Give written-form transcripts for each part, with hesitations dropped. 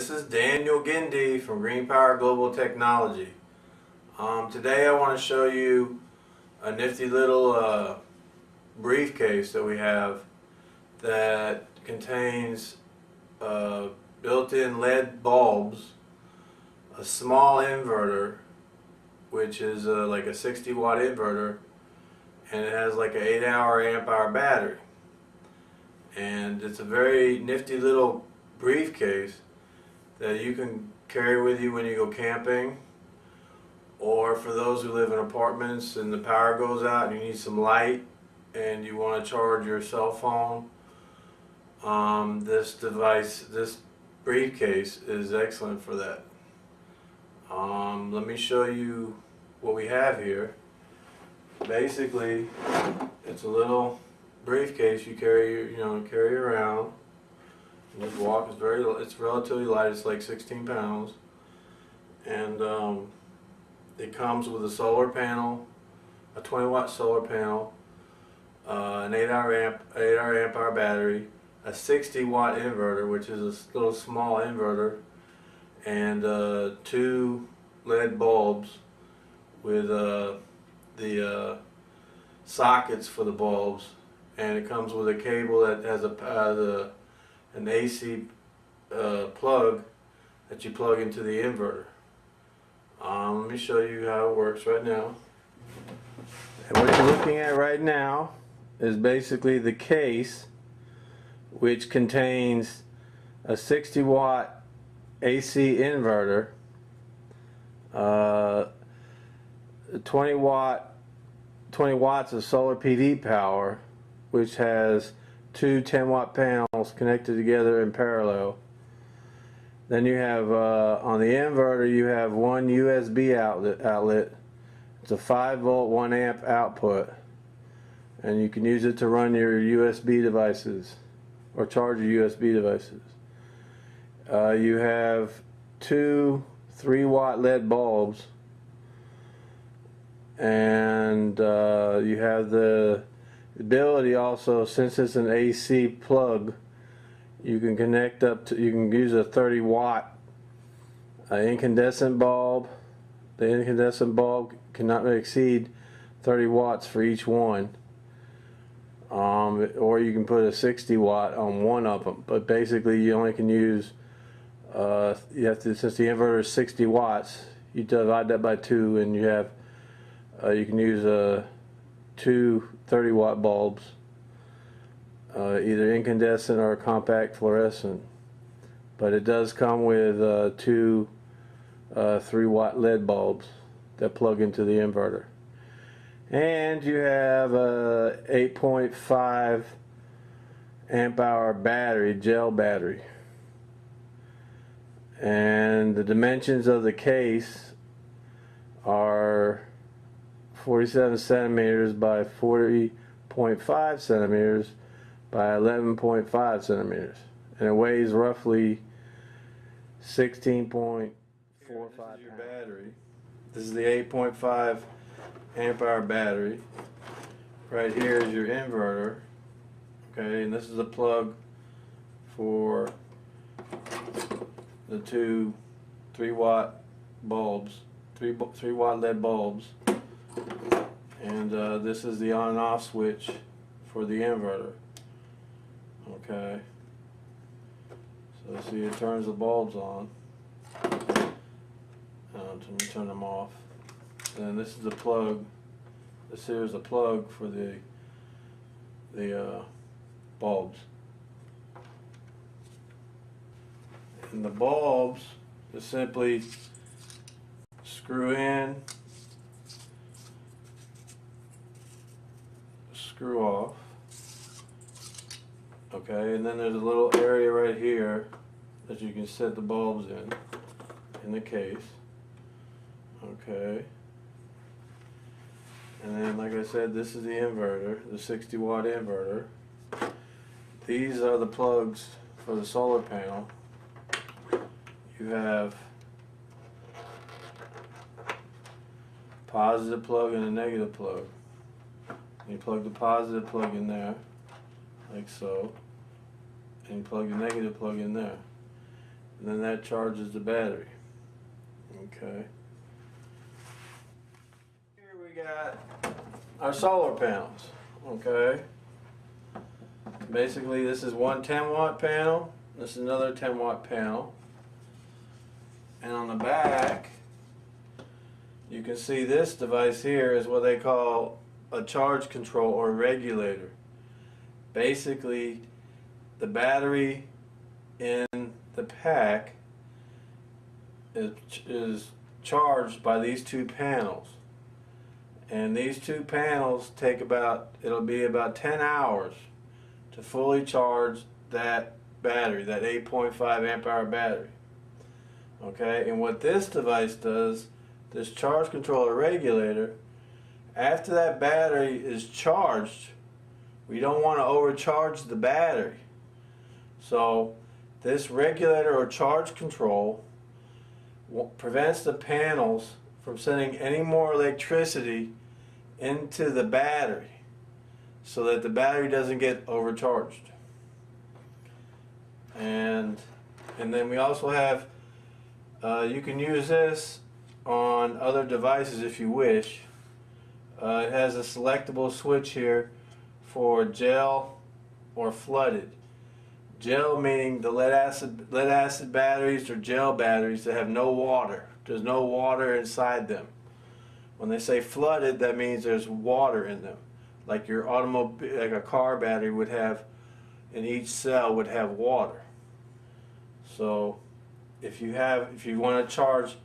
This is Daniel Gindy from Green Power Global Technology. Today I want to show you a nifty little briefcase that we have that contains built-in LED bulbs, a small inverter, which is like a 60 watt inverter, and it has like an 8-hour amp-hour battery. And it's a very nifty little briefcase that you can carry with you when you go camping, or for those who live in apartments and the power goes out and you need some light and you want to charge your cell phone. This briefcase is excellent for that. Let me show you what we have here. Basically, it's a little briefcase you carry around. Just walk. It's relatively light. It's like 16 pounds, and it comes with a solar panel, a 20 watt solar panel, an 8-hour amp-hour battery, a 60 watt inverter, which is a little small inverter, and 2 LED bulbs with the sockets for the bulbs, and it comes with a cable that has an AC plug that you plug into the inverter. Let me show you how it works right now. And what you're looking at right now is basically the case, which contains a 60 watt AC inverter, 20 watts of solar PV power, which has 2 10 watt panels connected together in parallel. Then you have on the inverter you have one USB outlet. It's a 5 volt 1 amp output, and you can use it to run your USB devices or charge your USB devices. You have 2 3 watt LED bulbs, and you have the ability also, since it's an AC plug, you can connect up to, you can use a 30 watt incandescent bulb. The incandescent bulb cannot exceed 30 watts for each one, or you can put a 60 watt on one of them, but basically you only can use you have to, since the inverter is 60 watts, you divide that by 2, and you have you can use 2 30 watt bulbs, either incandescent or compact fluorescent, but it does come with 2 3 watt LED bulbs that plug into the inverter. And you have a 8.5 amp hour battery, gel battery, and the dimensions of the case are 47 centimeters by 40.5 centimeters by 11.5 centimeters, and it weighs roughly 16.45 pounds. This is your battery. This is the 8.5 amp hour battery. Right here is your inverter. Okay, and this is a plug for the 2 3 watt bulbs, 3 watt LED bulbs. And this is the on and off switch for the inverter. Okay, so see, it turns the bulbs on. Let me turn them off. And this is the plug. This here is a plug for the bulbs. And the bulbs just simply screw in, screw off. Okay, and then there's a little area right here that you can set the bulbs in the case. Okay, and then, like I said, this is the inverter, the 60 watt inverter. These are the plugs for the solar panel. You have positive plug and a negative plug. You plug the positive plug in there, like so, and you plug the negative plug in there. and then that charges the battery. Okay. Here we got our solar panels. Okay. Basically, this is one 10-watt panel. This is another 10-watt panel. And on the back, you can see this device here is what they call a charge control or regulator. Basically, the battery in the pack is charged by these two panels. And these two panels take it'll be about 10 hours to fully charge that battery, that 8.5 amp hour battery. Okay, and what this device does, this charge controller regulator, after that battery is charged, we don't want to overcharge the battery. So this regulator or charge control prevents the panels from sending any more electricity into the battery so that the battery doesn't get overcharged. And then we also have, you can use this on other devices if you wish. It has a selectable switch here for gel or flooded. Gel meaning the lead acid batteries or gel batteries that have no water. There's no water inside them. When they say flooded, that means there's water in them. Like your automobile, like a car battery would have, in each cell would have water. So if you want to charge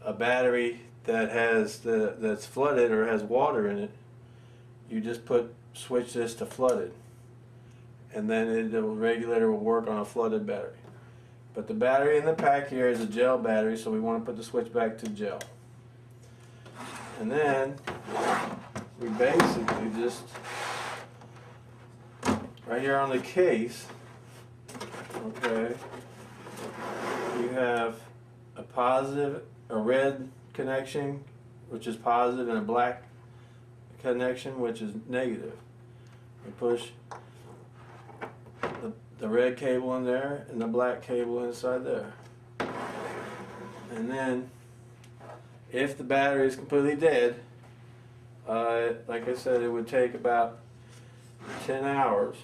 a battery that that's flooded or has water in it, you just switch this to flooded, and then the regulator will work on a flooded battery. But the battery in the pack here is a gel battery, so we want to put the switch back to gel. And then we basically just, right here on the case, okay, you have a red connection, which is positive, and a black connection, which is negative. We push the red cable in there and the black cable inside there. And then, if the battery is completely dead, like I said, it would take about 10 hours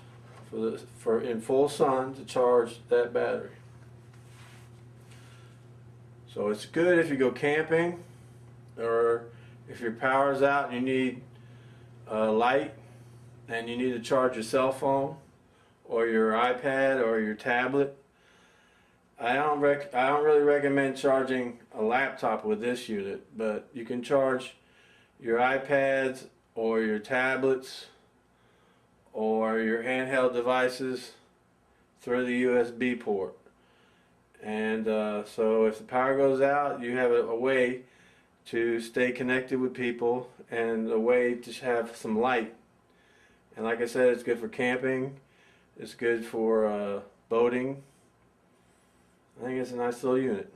for in full sun to charge that battery. So it's good if you go camping, or if your power's out and you need light and you need to charge your cell phone or your iPad or your tablet. I don't really recommend charging a laptop with this unit, but you can charge your iPads or your tablets or your handheld devices through the USB port. And so if the power goes out, you have a way to stay connected with people and a way to have some light. And like I said, it's good for camping, it's good for boating. I think it's a nice little unit.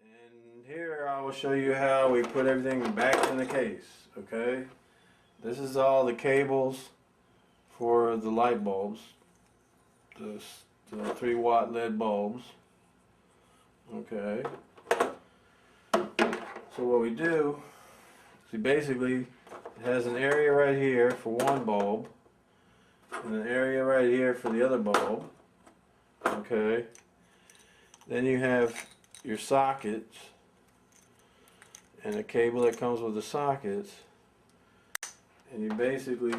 And here I will show you how we put everything back in the case. Okay, this is all the cables for the light bulbs, the 3-watt LED bulbs. Okay, so what we do is basically, it has an area right here for one bulb and an area right here for the other bulb. Okay, then you have your sockets and a cable that comes with the sockets, and you basically,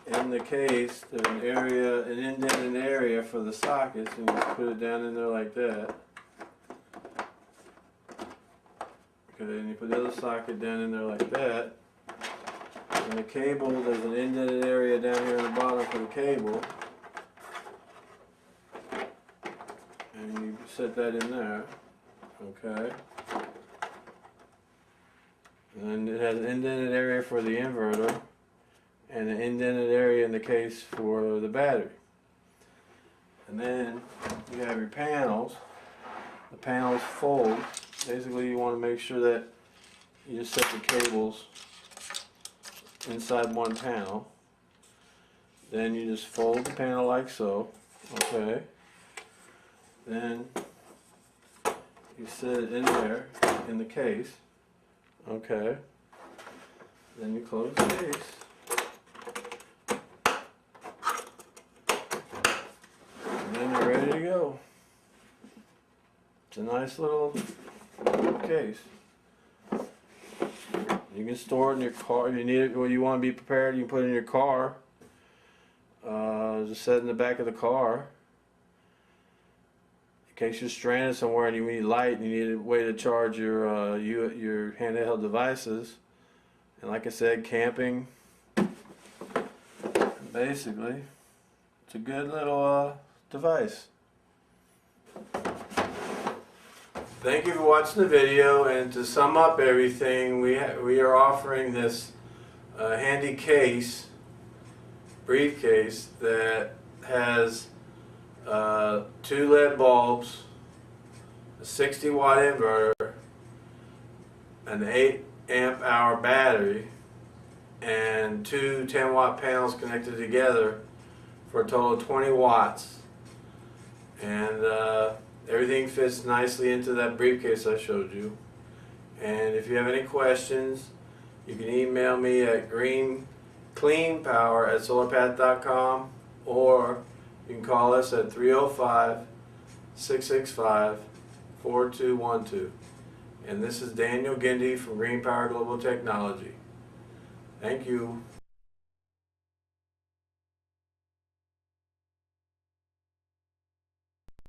in the case, there's an indented area for the sockets, and you put it down in there like that. Okay, and you put the other socket down in there like that. And the cable, there's an indented area down here in the bottom for the cable. And you set that in there. Okay. And then it has an indented area for the inverter and an indented area in the case for the battery. And then you have your panels. The panels fold. Basically, you want to make sure that you just set the cables inside one panel. Then you just fold the panel like so. Okay. Then you set it in there in the case. Okay. Then you close the case. And then you're ready to go. It's a nice little case. You can store it in your car. If you need it, or you want to be prepared, you can put it in your car. Just set it in the back of the car. In case you're stranded somewhere and you need light and you need a way to charge your your handheld devices. And like I said, camping. Basically, it's a good little device. Thank you for watching the video, and to sum up everything, we are offering this handy case, briefcase, that has 2 LED bulbs, a 60-watt inverter, an 8-amp-hour battery, and 2 10-watt panels connected together for a total of 20 watts. And everything fits nicely into that briefcase I showed you. And if you have any questions, you can email me at cleanpower@solarpath.com, or you can call us at 305-665-4212. And this is Daniel Gindy from Green Power Global Technology. Thank you.